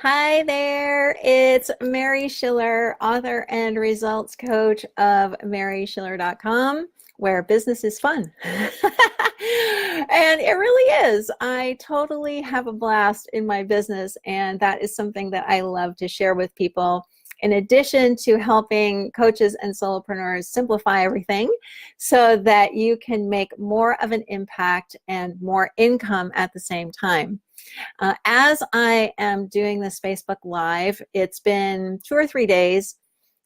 Hi there, it's Mary Schiller, author and results coach of maryschiller.com, where business is fun. And it really is. I totally have a blast in my business, and that is something that I love to share with people. In addition to helping coaches and solopreneurs simplify everything so that you can make more of an impact and more income at the same time. As I am doing this Facebook Live, it's been 2 or 3 days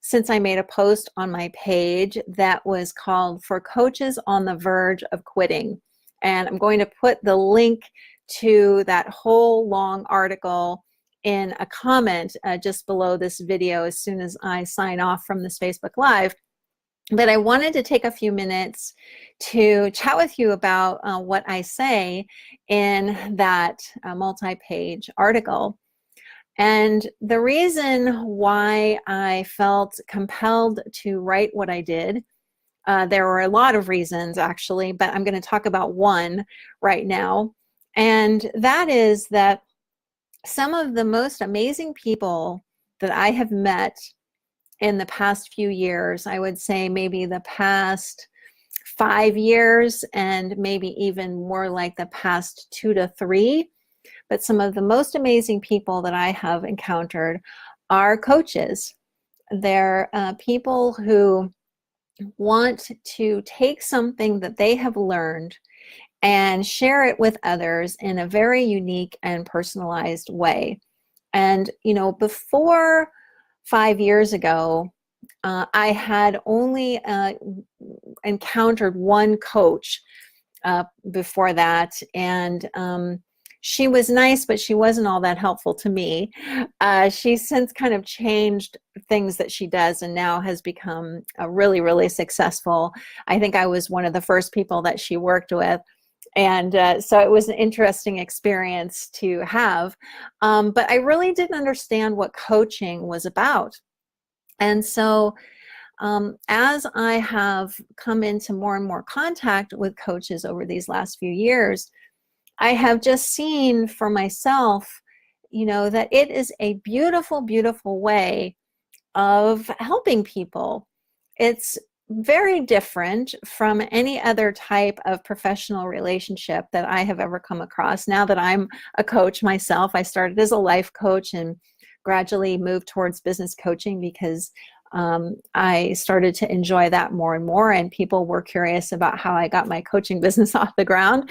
since I made a post on my page that was called "For Coaches on the Verge of Quitting." And I'm going to put the link to that whole long article in a comment just below this video as soon as I sign off from this Facebook Live. But I wanted to take a few minutes to chat with you about what I say in that multi-page article. And the reason why I felt compelled to write what I did, there were a lot of reasons actually, but I'm going to talk about one right now. And that is that some of the most amazing people that I have met in the past few years, I would say maybe the past 5 years and maybe even more like the past 2 to 3, but some of the most amazing people that I have encountered are coaches. They're people who want to take something that they have learned and share it with others in a very unique and personalized way. And, before 5 years ago, I had only encountered one coach before that, and she was nice, but she wasn't all that helpful to me. She's since kind of changed things that she does and now has become really, really successful. I think I was one of the first people that she worked with. And so it was an interesting experience to have. But I really didn't understand what coaching was about. And so as I have come into more and more contact with coaches over these last few years, I have just seen for myself, that it is a beautiful, beautiful way of helping people. It's very different from any other type of professional relationship that I have ever come across. Now that I'm a coach myself, I started as a life coach and gradually moved towards business coaching because I started to enjoy that more and more, and people were curious about how I got my coaching business off the ground.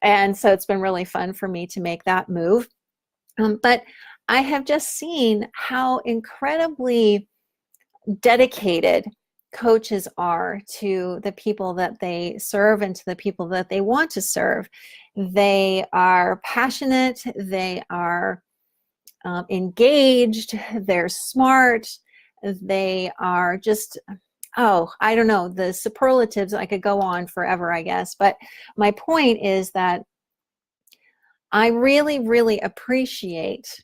And so it's been really fun for me to make that move. But I have just seen how incredibly dedicated coaches are to the people that they serve and to the people that they want to serve. They are passionate, they are engaged, they're smart, they are just, I don't know, the superlatives. I could go on forever, I guess. But my point is that I really, really appreciate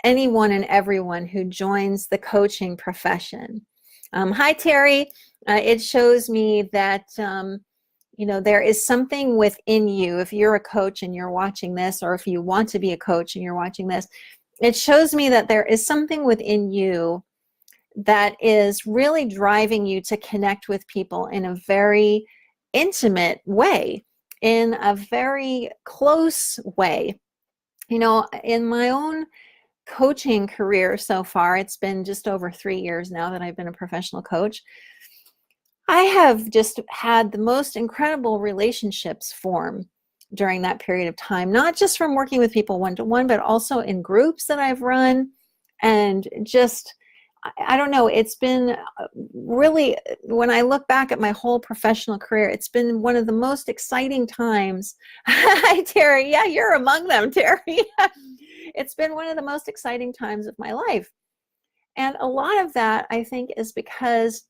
anyone and everyone who joins the coaching profession. Hi, Terry. It shows me that, there is something within you. If you're a coach and you're watching this, or if you want to be a coach and you're watching this, it shows me that there is something within you that is really driving you to connect with people in a very intimate way, in a very close way. In my own coaching career so far, it's been just over 3 years now that I've been a professional coach. I have just had the most incredible relationships form during that period of time, not just from working with people one-to-one, but also in groups that I've run. And just, I don't know, it's been really, when I look back at my whole professional career, it's been one of the most exciting times. Hi, Terry. Yeah, you're among them, Terry. It's been one of the most exciting times of my life. And a lot of that, I think, is because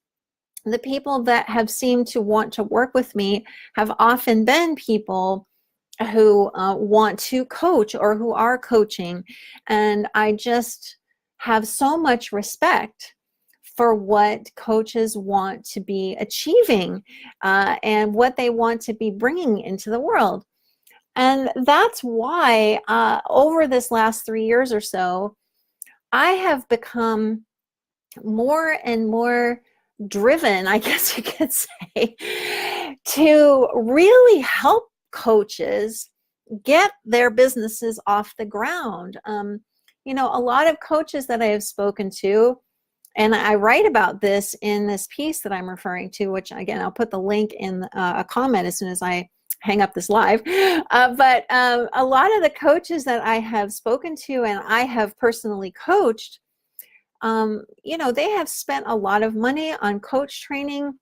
the people that have seemed to want to work with me have often been people who want to coach or who are coaching. And I just have so much respect for what coaches want to be achieving and what they want to be bringing into the world. And that's why over this last 3 years or so, I have become more and more driven, I guess you could say, to really help coaches get their businesses off the ground. You know, a lot of coaches that I have spoken to, and I write about this in this piece that I'm referring to, which again, I'll put the link in a comment as soon as I hang up this live. But a lot of the coaches that I have spoken to and I have personally coached, you know, they have spent a lot of money on coach training.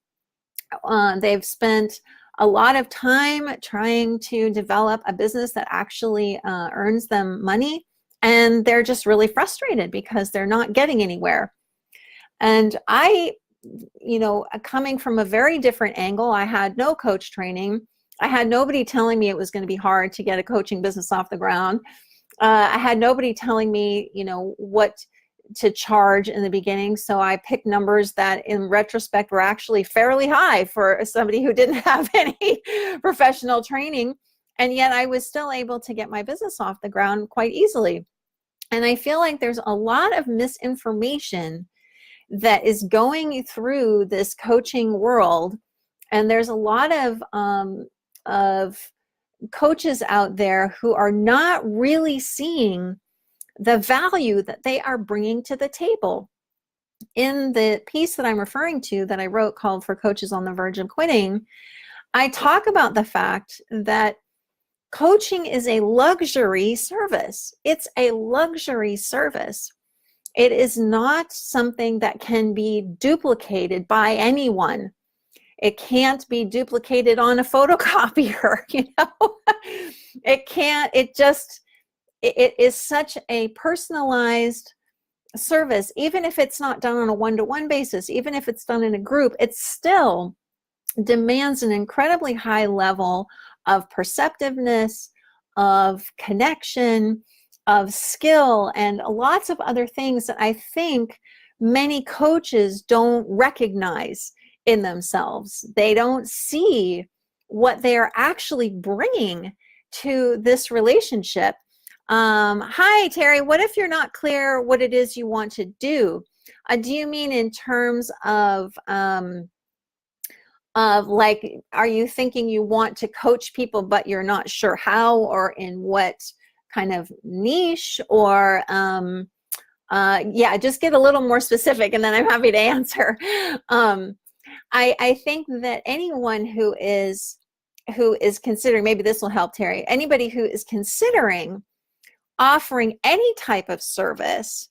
They've spent a lot of time trying to develop a business that actually earns them money. And they're just really frustrated because they're not getting anywhere. And I, you know, coming from a very different angle, I had no coach training. I had nobody telling me it was going to be hard to get a coaching business off the ground. I had nobody telling me, you know, what to charge in the beginning. So I picked numbers that in retrospect were actually fairly high for somebody who didn't have any professional training. And yet I was still able to get my business off the ground quite easily. And I feel like there's a lot of misinformation that is going through this coaching world. And there's a lot of coaches out there who are not really seeing the value that they are bringing to the table. In the piece that I'm referring to that I wrote called For Coaches on the Verge of Quitting, I talk about the fact that coaching is a luxury service. It's a luxury service. It is not something that can be duplicated by anyone. It can't be duplicated on a photocopier, you know? It can't, it is such a personalized service. Even if it's not done on a one-to-one basis, even if it's done in a group, it still demands an incredibly high level of perceptiveness, of connection, of skill, and lots of other things that I think many coaches don't recognize in themselves. They don't see what they're actually bringing to this relationship. Hi, Terry, what if you're not clear what it is you want to do? Do you mean in terms of like, are you thinking you want to coach people, but you're not sure how or in what kind of niche? Or yeah, just get a little more specific and then I'm happy to answer. I think that anyone who is considering, maybe this will help Terry, anybody who is considering offering any type of service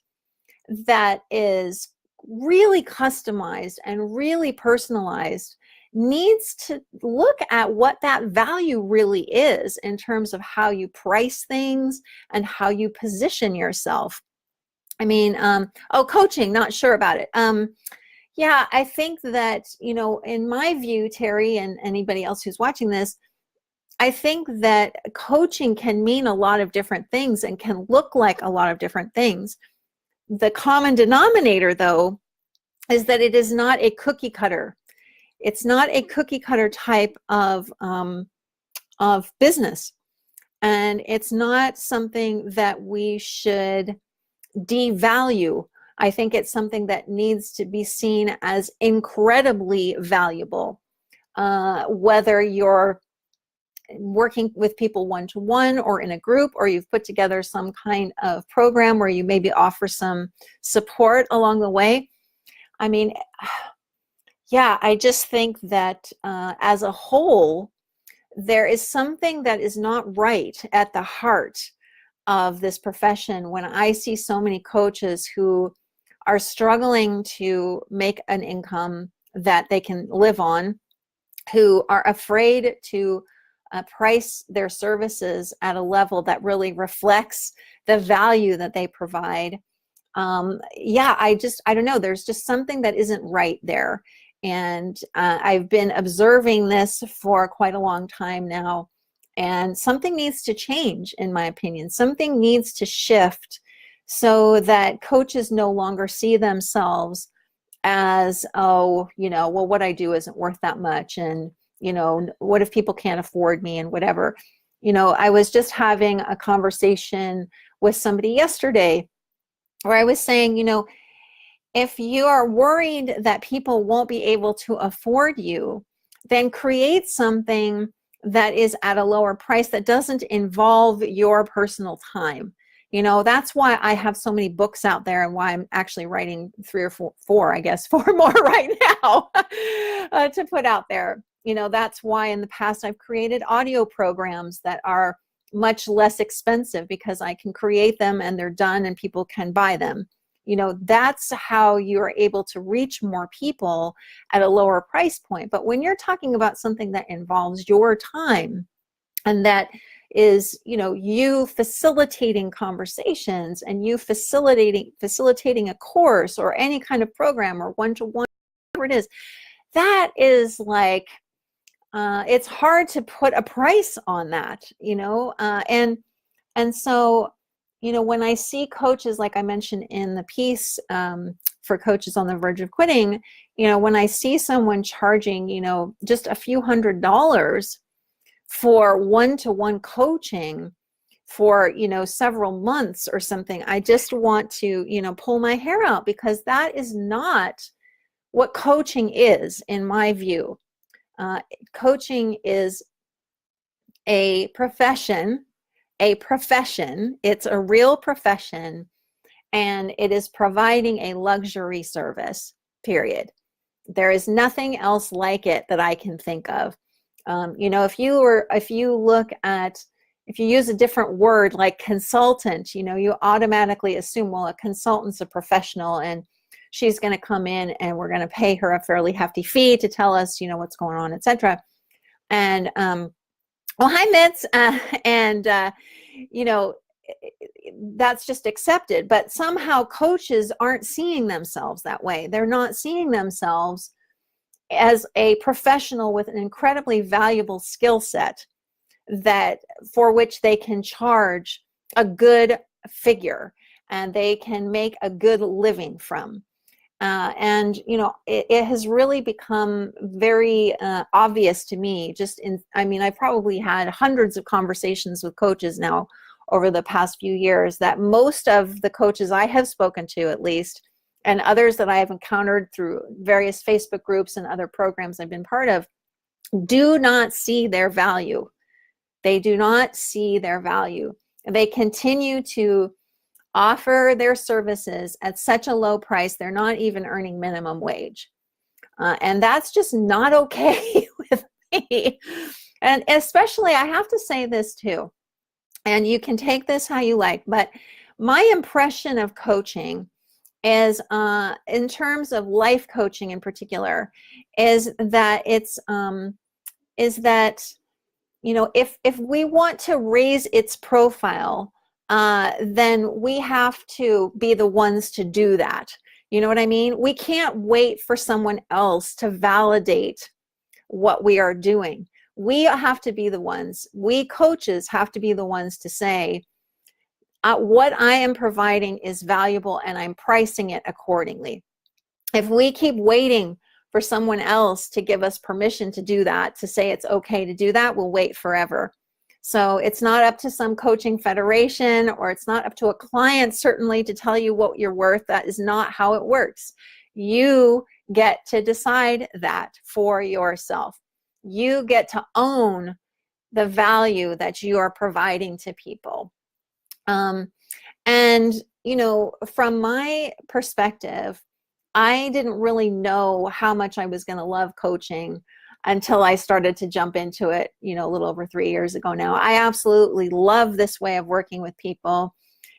that is really customized and really personalized needs to look at what that value really is in terms of how you price things and how you position yourself. I mean, oh, coaching, not sure about it. Yeah, I think that, you know, in my view, Terry, and anybody else who's watching this, I think that coaching can mean a lot of different things and can look like a lot of different things. The common denominator, though, is that it is not a cookie cutter. It's not a cookie cutter type of business. And it's not something that we should devalue. I think it's something that needs to be seen as incredibly valuable. Whether you're working with people one-to-one or in a group, or you've put together some kind of program where you maybe offer some support along the way. I mean, yeah, I just think that as a whole, there is something that is not right at the heart of this profession when I see so many coaches who are struggling to make an income that they can live on, who are afraid to price their services at a level that really reflects the value that they provide. Yeah, I don't know. There's just something that isn't right there. And I've been observing this for quite a long time now. And something needs to change, in my opinion. Something needs to shift so that coaches no longer see themselves as, oh, you know, well, what I do isn't worth that much. And, you know, what if people can't afford me and whatever. You know, I was just having a conversation with somebody yesterday where I was saying, if you are worried that people won't be able to afford you, then create something that is at a lower price that doesn't involve your personal time. That's why I have so many books out there, and why I'm actually writing three or four, I guess, four more right now to put out there. That's why in the past I've created audio programs that are much less expensive, because I can create them and they're done and people can buy them. That's how you're able to reach more people at a lower price point. But when you're talking about something that involves your time, and that is, you facilitating conversations, and you facilitating a course or any kind of program or one-to-one, whatever it is, that is like, it's hard to put a price on that, and so, when I see coaches, like I mentioned in the piece, for coaches on the verge of quitting, when I see someone charging, just a few $100s for one-to-one coaching for, several months or something, I just want to, pull my hair out, because that is not what coaching is, in my view. Coaching is a profession. It's a real profession, and it is providing a luxury service, period. There is nothing else like it that I can think of. If you use a different word like consultant, you automatically assume, well, a consultant's a professional, and she's going to come in and we're going to pay her a fairly hefty fee to tell us, what's going on, etc. And well, hi, Mitz. That's just accepted. But somehow coaches aren't seeing themselves that way. They're not seeing themselves as a professional with an incredibly valuable skill set for which they can charge a good figure and they can make a good living from. It has really become very obvious to me. I've probably had hundreds of conversations with coaches now over the past few years, that most of the coaches I have spoken to, at least, and others that I have encountered through various Facebook groups and other programs I've been part of, do not see their value. They do not see their value. They continue to offer their services at such a low price, they're not even earning minimum wage. And that's just not okay with me. And especially, I have to say this too, and you can take this how you like, but my impression of coaching is, in terms of life coaching in particular, is that if we want to raise its profile, then we have to be the ones to do that. You know what I mean? We can't wait for someone else to validate what we are doing. We have to be the ones, we coaches have to be the ones to say, what I am providing is valuable and I'm pricing it accordingly. If we keep waiting for someone else to give us permission to do that, to say it's okay to do that, we'll wait forever. So it's not up to some coaching federation, or it's not up to a client, certainly, to tell you what you're worth. That is not how it works. You get to decide that for yourself. You get to own the value that you are providing to people. And, from my perspective, I didn't really know how much I was going to love coaching until I started to jump into it, a little over 3 years ago now. I absolutely love this way of working with people.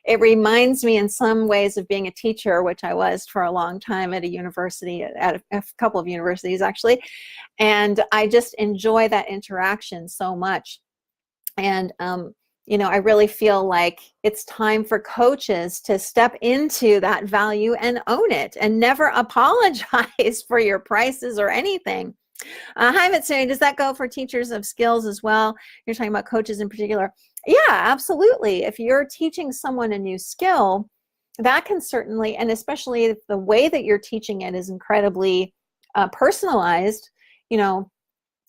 It reminds me in some ways of being a teacher, which I was for a long time at a university, at a couple of universities actually. And I just enjoy that interaction so much. And, I really feel like it's time for coaches to step into that value and own it, and never apologize for your prices or anything. Hi, Mitsuri, does that go for teachers of skills as well? You're talking about coaches in particular. Yeah, absolutely. If you're teaching someone a new skill, that can certainly, and especially if the way that you're teaching it is incredibly personalized,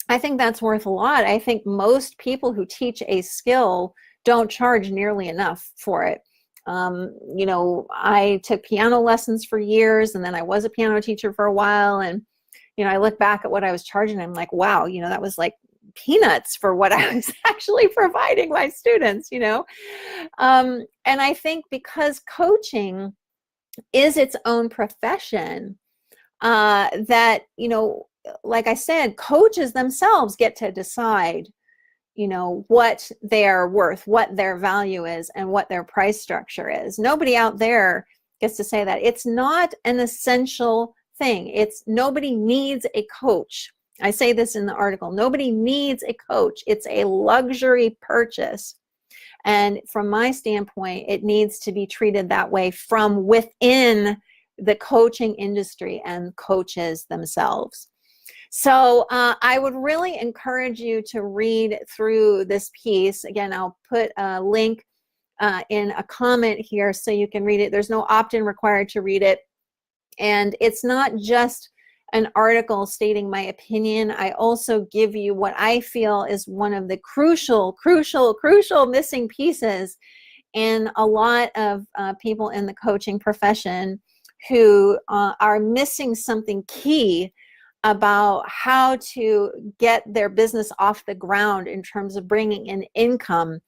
I think that's worth a lot. I think most people who teach a skill don't charge nearly enough for it. You know, I took piano lessons for years, and then I was a piano teacher for a while. And, you know, I look back at what I was charging. I'm like, wow, you know, that was like peanuts for what I was actually providing my students, you know. And I think because coaching is its own profession, that, you know, like I said, coaches themselves get to decide, you know, what they're worth, what their value is, and what their price structure is. Nobody out there gets to say that. It's not an essential thing. It's nobody needs a coach. I say this in the article. Nobody needs a coach. It's a luxury purchase. And from my standpoint, it needs to be treated that way from within the coaching industry and coaches themselves. So I would really encourage you to read through this piece. Again, I'll put a link in a comment here so you can read it. There's no opt-in required to read it. And it's not just an article stating my opinion. I also give you what I feel is one of the crucial missing pieces in a lot of people in the coaching profession who are missing something key about how to get their business off the ground in terms of bringing in income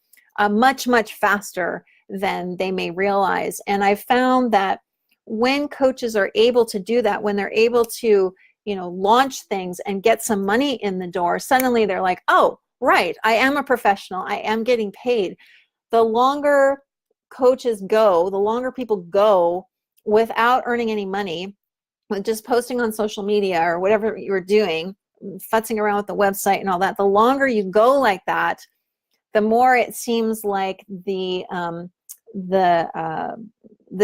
much faster than they may realize. And I found that when coaches are able to do that, when they're able to, you know, launch things and get some money in the door, suddenly they're like, oh, right, I am a professional, I am getting paid. The longer coaches go, the longer people go without earning any money, just posting on social media or whatever you're doing, futzing around with the website and all that, the longer you go like that, the more it seems like the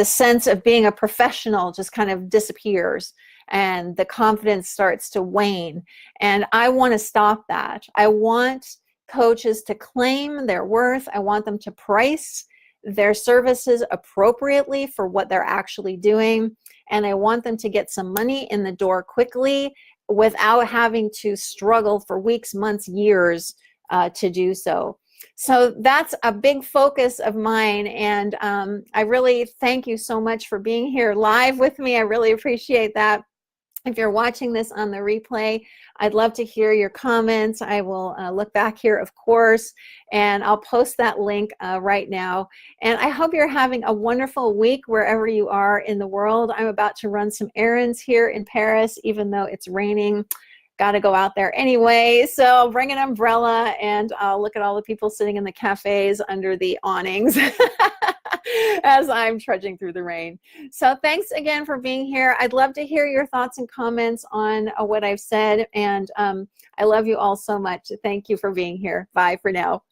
sense of being a professional just kind of disappears and the confidence starts to wane. And I want to stop that. I want coaches to claim their worth. I want them to price their services appropriately for what they're actually doing. And I want them to get some money in the door quickly without having to struggle for weeks, months, years to do so. So that's a big focus of mine. And I really thank you so much for being here live with me. I really appreciate that. If you're watching this on the replay, I'd love to hear your comments. I will look back here, of course, and I'll post that link right now. And I hope you're having a wonderful week wherever you are in the world. I'm about to run some errands here in Paris, even though it's raining. Got to go out there anyway, so bring an umbrella and I'll look at all the people sitting in the cafes under the awnings as I'm trudging through the rain. So thanks again for being here. I'd love to hear your thoughts and comments on what I've said, and I love you all so much. Thank you for being here. Bye for now.